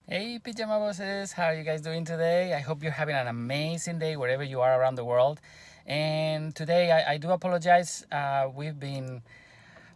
Hey, pajama bosses, how are you guys doing today? I hope you're having an amazing day wherever you are around the world. And today, I do apologize. We've been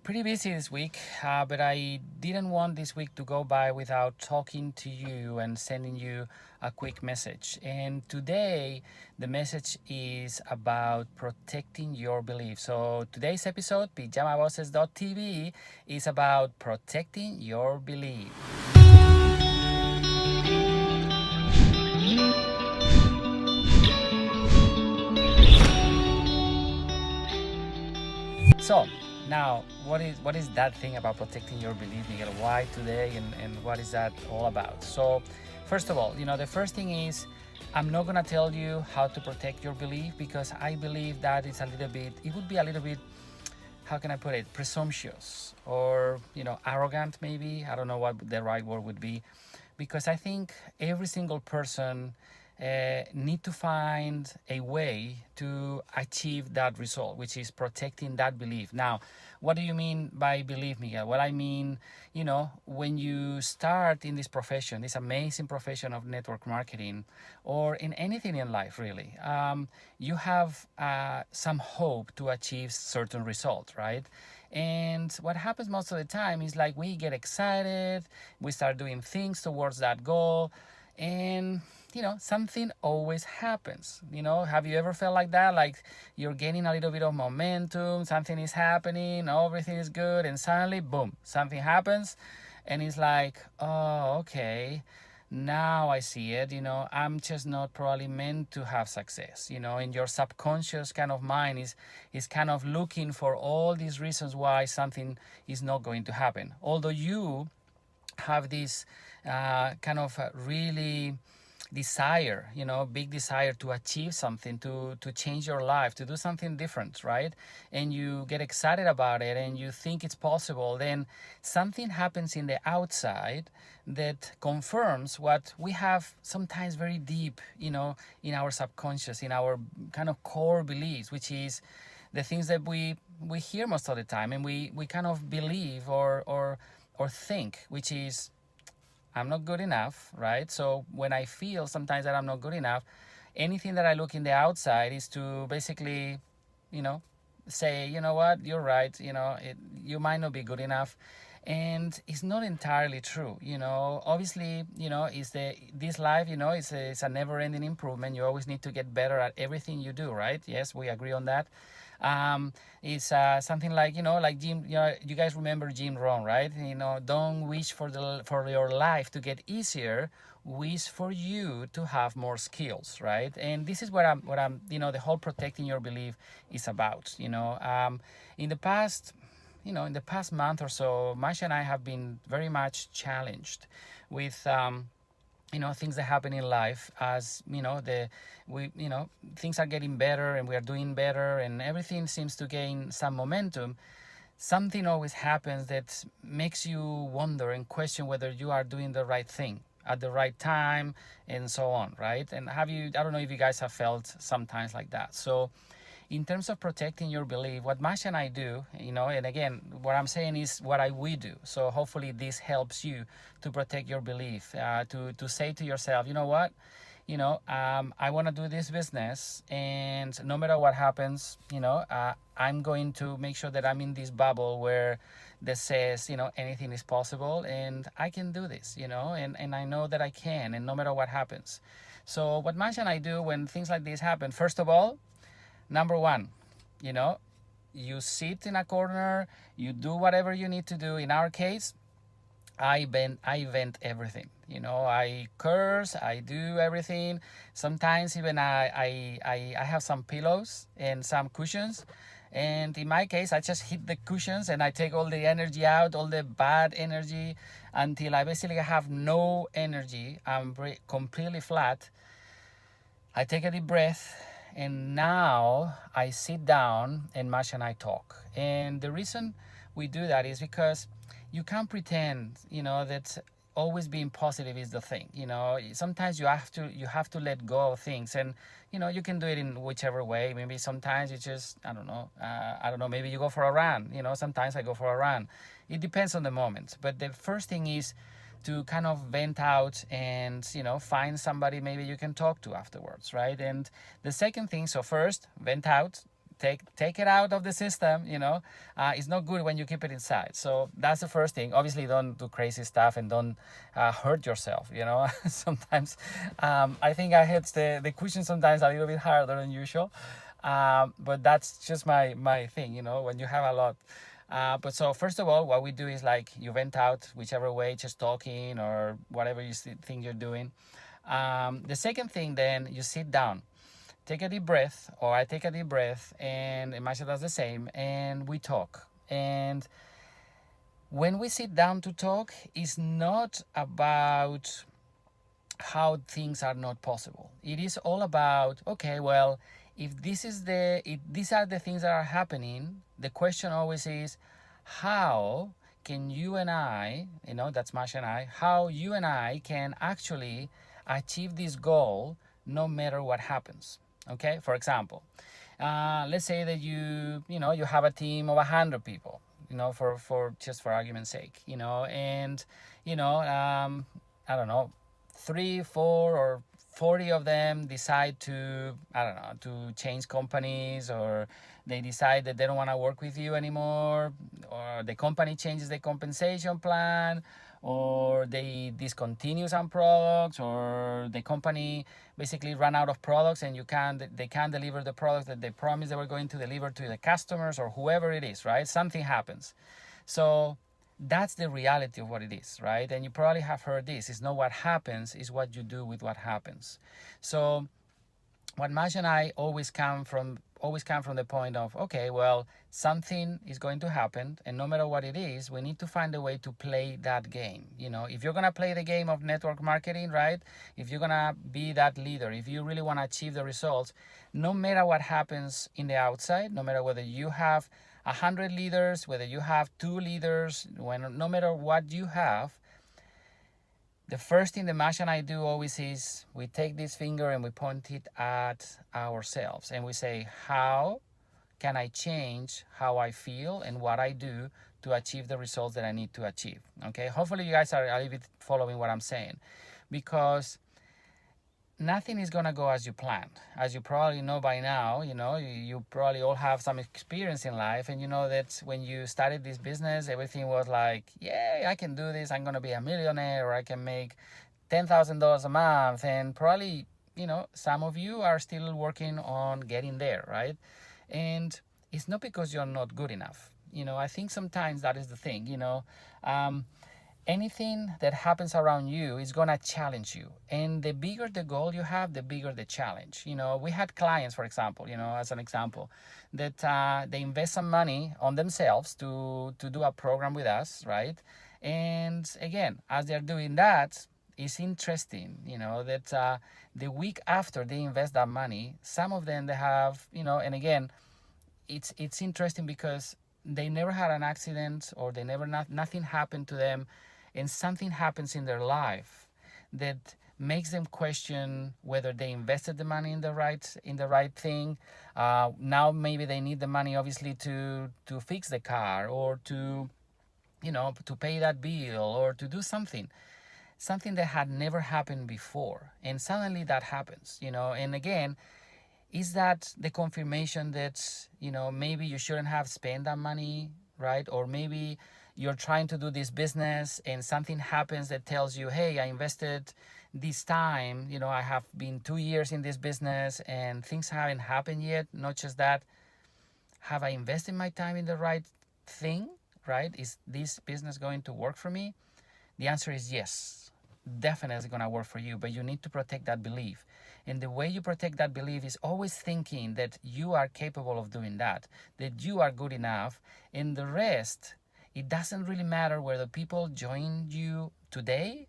pretty busy this week, but I didn't want this week to go by without talking to you and sending you a quick message. And today, the message is about protecting your belief. So today's episode, pijamabosses.tv, is about protecting your belief. So now, what is that thing about protecting your belief, Miguel? Why today, and what is that all about? So, first of all, the first thing is I'm not gonna tell you how to protect your belief because I believe that it's a little bit. It would be a little bit. How can I put it? Presumptuous or arrogant, maybe. I don't know what the right word would be, because I think every single person need to find a way to achieve that result, which is protecting that belief. Now, what do you mean by belief, Miguel? Well, I mean, when you start in this profession, this amazing profession of network marketing, or in anything in life, really, you have some hope to achieve certain results, right? And what happens most of the time is like we get excited, we start doing things towards that goal, and something always happens. Have you ever felt like that? Like you're gaining a little bit of momentum, something is happening, everything is good, and suddenly, boom, something happens, and it's like, oh, okay, now I see it. I'm just not probably meant to have success. And your subconscious kind of mind is kind of looking for all these reasons why something is not going to happen, although you have this kind of really desire, big desire to achieve something, to change your life, to do something different, right? And you get excited about it and you think it's possible. Then something happens in the outside that confirms what we have sometimes very deep, in our subconscious, in our kind of core beliefs, which is the things that we hear most of the time, and we kind of believe or think, which is I'm not good enough, right? So when I feel sometimes that I'm not good enough, anything that I look in the outside is to basically, you know, say, you know what, you're right, you might not be good enough. And it's not entirely true, obviously, is this life, it's a never-ending improvement. You always need to get better at everything you do, right? Yes, we agree on that. It's something like, like Jim, you guys remember Jim Rohn, right? Don't wish for your life to get easier, wish for you to have more skills, right? And this is what I'm the whole protecting your belief is about. In the past, in the past month or so, Masha and I have been very much challenged with things that happen in life, as things are getting better and we are doing better and everything seems to gain some momentum. Something always happens that makes you wonder and question whether you are doing the right thing at the right time and so on, right? And I don't know if you guys have felt sometimes like that. So in terms of protecting your belief, what Masha and I do, and again, what I'm saying is what we do. So hopefully this helps you to protect your belief, to say to yourself, you know what, I want to do this business, and no matter what happens, I'm going to make sure that I'm in this bubble where that says, anything is possible and I can do this, and I know that I can, and no matter what happens. So what Masha and I do when things like this happen, first of all, number one, you know, you sit in a corner, you do whatever you need to do. In our case, I vent everything. I curse, I do everything. Sometimes even I have some pillows and some cushions. And in my case, I just hit the cushions and I take all the energy out, all the bad energy, until I basically have no energy. I'm completely flat. I take a deep breath, and now I sit down and Masha and I talk. And the reason we do that is because you can't pretend, that always being positive is the thing. Sometimes you have to let go of things, and you can do it in whichever way. Maybe sometimes it's just I don't know. Maybe you go for a run. Sometimes I go for a run. It depends on the moment. But the first thing is to kind of vent out and, find somebody maybe you can talk to afterwards, right? And the second thing, so first, vent out, take it out of the system. It's not good when you keep it inside. So that's the first thing. Obviously, don't do crazy stuff and don't hurt yourself. Sometimes I think I hit the cushion sometimes a little bit harder than usual, but that's just my thing. When you have a lot. But so first of all, what we do is like you vent out whichever way, just talking or whatever you think you're doing. The second thing, then you sit down, take a deep breath, or I take a deep breath, and Masha does the same, and we talk. And when we sit down to talk, it's not about how things are not possible. It is all about, okay, well, if these are the things that are happening, the question always is, how can you and I, that's Masha and I, how you and I can actually achieve this goal no matter what happens. Okay, for example, let's say that you have a team of 100 people, for just for argument's sake, and I don't know, 3, 4, or 40 of them decide to, I don't know, to change companies, or they decide that they don't want to work with you anymore, or the company changes the compensation plan, or they discontinue some products, or the company basically run out of products and they can't deliver the products that they promised they were going to deliver to the customers, or whoever it is, right? Something happens. So that's the reality of what it is, right? And you probably have heard this. It's not what happens, it's what you do with what happens. So what Mash and I always come from the point of, okay, well, something is going to happen, and no matter what it is, we need to find a way to play that game. If you're going to play the game of network marketing, right? If you're going to be that leader, if you really want to achieve the results, no matter what happens in the outside, no matter whether you have 100 leaders, whether you have 2 leaders, no matter what you have, the first thing that Masha and I do always is we take this finger and we point it at ourselves and we say, how can I change how I feel and what I do to achieve the results that I need to achieve? Okay, hopefully you guys are a little bit following what I'm saying, because nothing is going to go as you planned. As you probably know by now, you probably all have some experience in life, and you know that when you started this business, everything was like, yeah, I can do this, I'm going to be a millionaire, or I can make $10,000 a month. And probably, some of you are still working on getting there, right? And it's not because you're not good enough. I think sometimes that is the thing, anything that happens around you is going to challenge you. And the bigger the goal you have, the bigger the challenge. We had clients, for example, as an example, that they invest some money on themselves to do a program with us, right? And again, as they're doing that, it's interesting, that the week after they invest that money, some of them, they have, and again, it's interesting because they never had an accident, or nothing happened to them, and something happens in their life that makes them question whether they invested the money in the right thing. Now maybe they need the money, obviously, to fix the car, or to pay that bill, or to do something that had never happened before, and suddenly that happens. And again, is that the confirmation that maybe you shouldn't have spent that money, right? Or maybe you're trying to do this business and something happens that tells you, hey, I invested this time, I have been 2 years in this business and things haven't happened yet. Not just that, have I invested my time in the right thing, right? Is this business going to work for me? The answer is yes, definitely going to work for you, but you need to protect that belief. And the way you protect that belief is always thinking that you are capable of doing that you are good enough, and the rest, it doesn't really matter whether people join you today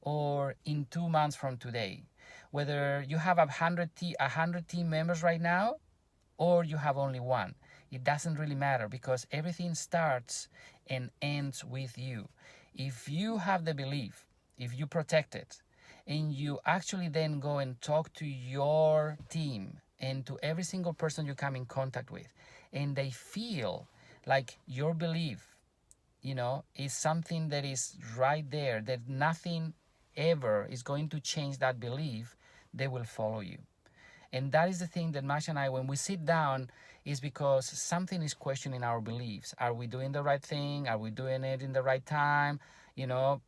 or in 2 months from today. Whether you have 100 team members right now, or you have only 1. It doesn't really matter, because everything starts and ends with you. If you have the belief, if you protect it, and you actually then go and talk to your team and to every single person you come in contact with, and they feel like your belief is something that is right there, that nothing ever is going to change that belief, they will follow you. And that is the thing that Masha and I, when we sit down, is because something is questioning our beliefs. Are we doing the right thing? Are we doing it in the right time? You know,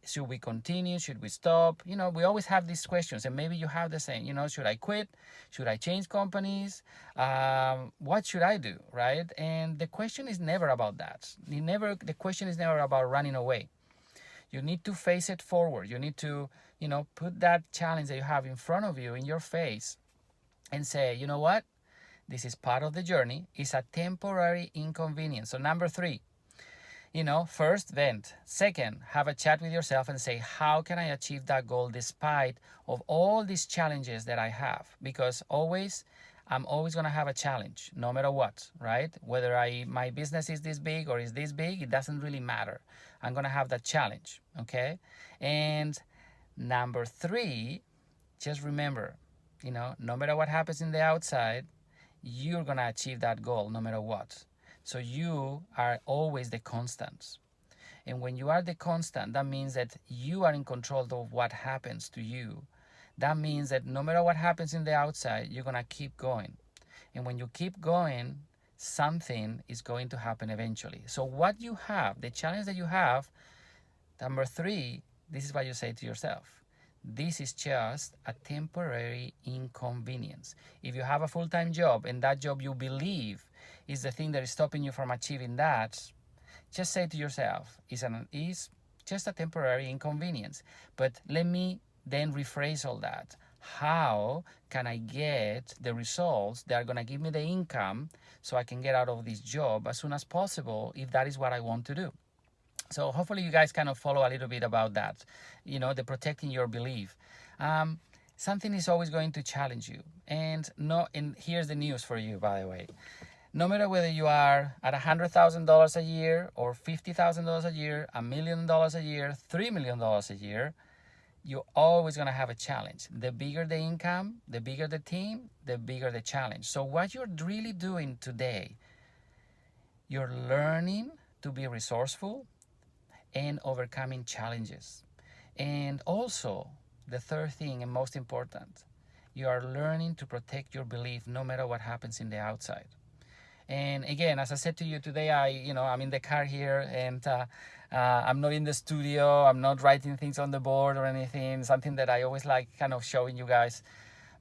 should we continue? Should we stop? We always have these questions, and maybe you have the same. Should I quit? Should I change companies? What should I do, right? And the question is never about that. The question is never about running away. You need to face it forward. You need to, put that challenge that you have in front of you in your face and say, you know what? This is part of the journey. It's a temporary inconvenience. So number 3, first, vent. Second, have a chat with yourself and say, how can I achieve that goal despite of all these challenges that I have? Because I'm always going to have a challenge, no matter what, right? Whether my business is this big or is this big, it doesn't really matter. I'm going to have that challenge, okay? And number 3, just remember, no matter what happens in the outside, you're going to achieve that goal no matter what. So you are always the constant. And when you are the constant, that means that you are in control of what happens to you. That means that no matter what happens in the outside, you're going to keep going. And when you keep going, something is going to happen eventually. So what you have, the challenge that you have, number 3, this is what you say to yourself. This is just a temporary inconvenience. If you have a full-time job and that job you believe is the thing that is stopping you from achieving that, just say to yourself, it's just a temporary inconvenience. But let me then rephrase all that. How can I get the results that are going to give me the income so I can get out of this job as soon as possible if that is what I want to do? So hopefully you guys kind of follow a little bit about that, the protecting your belief. Something is always going to challenge you. And here's the news for you, by the way. No matter whether you are at $100,000 a year or $50,000 a year, $1 million a year, $3 million a year, you're always going to have a challenge. The bigger the income, the bigger the team, the bigger the challenge. So what you're really doing today, you're learning to be resourceful and overcoming challenges. And also, the third thing and most important, you are learning to protect your belief no matter what happens in the outside. And again, as I said to you today, I'm in the car here, and I'm not in the studio. I'm not writing things on the board or anything, something that I always like kind of showing you guys.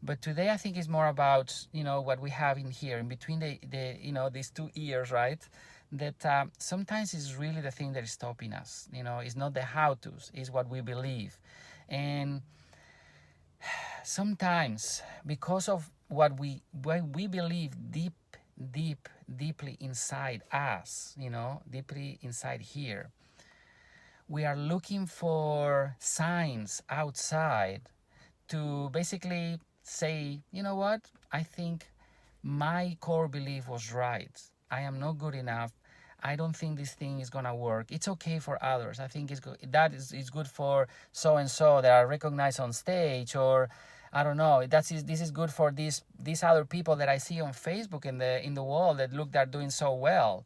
But today I think it's more about, what we have in here, in between these 2 ears, right? That sometimes is really the thing that is stopping us. It's not the how-tos, it's what we believe. And sometimes, because of what we believe deeply inside us, deeply inside here, we are looking for signs outside to basically say, you know what, I think my core belief was right. I am not good enough. I don't think this thing is gonna work. It's okay for others. I think it's good. That is good for so and so that are recognized on stage, or I don't know. This is good for these other people that I see on Facebook in the world that look, they're doing so well.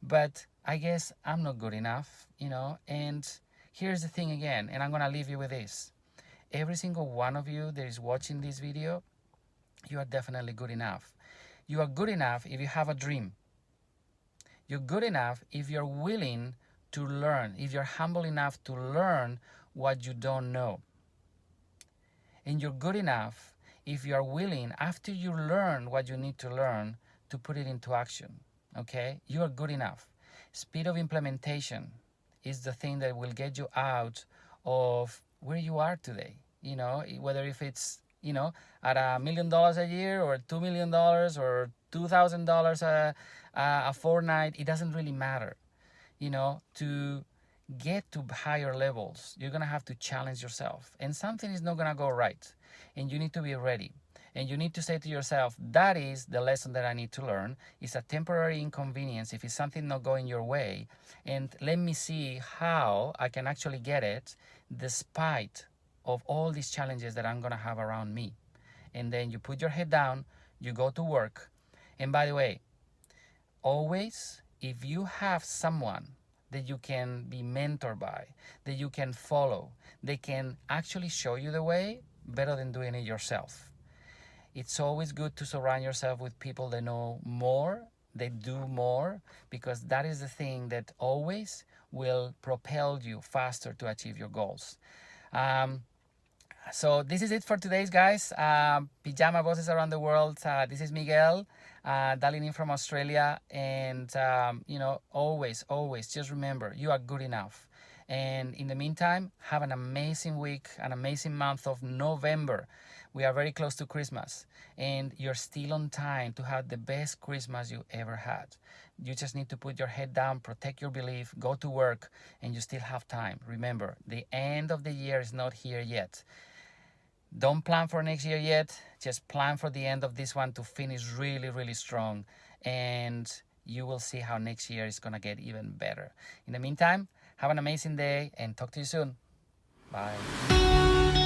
But I guess I'm not good enough, And here's the thing again, and I'm gonna leave you with this. Every single one of you that is watching this video, you are definitely good enough. You are good enough if you have a dream. You're good enough if you're willing to learn, if you're humble enough to learn what you don't know. And you're good enough if you're willing, after you learn what you need to learn, to put it into action, okay? You are good enough. Speed of implementation is the thing that will get you out of where you are today, whether if it's, at $1 million a year or $2 million or $2,000 a fortnight, it doesn't really matter. To get to higher levels, you're gonna have to challenge yourself, and something is not gonna go right, and you need to be ready. And you need to say to yourself, that is the lesson that I need to learn. It's a temporary inconvenience if it's something not going your way, and let me see how I can actually get it despite of all these challenges that I'm gonna have around me. And then you put your head down, you go to work. And by the way, always, if you have someone that you can be mentored by, that you can follow. They can actually show you the way better than doing it yourself. It's always good to surround yourself with people that know more, they do more, because that is the thing that always will propel you faster to achieve your goals. Um, so this is it for today's, guys. Pajama bosses around the world. This is Miguel, dialing in from Australia, and always just remember, you are good enough. And in the meantime, have an amazing week, an amazing month of November. We are very close to Christmas, and you're still on time to have the best Christmas you ever had. You just need to put your head down, protect your belief, go to work, and you still have time. Remember, the end of the year is not here yet. Don't plan for next year yet. Just plan for the end of this one to finish really, really strong. And you will see how next year is going to get even better. In the meantime, have an amazing day and talk to you soon. Bye.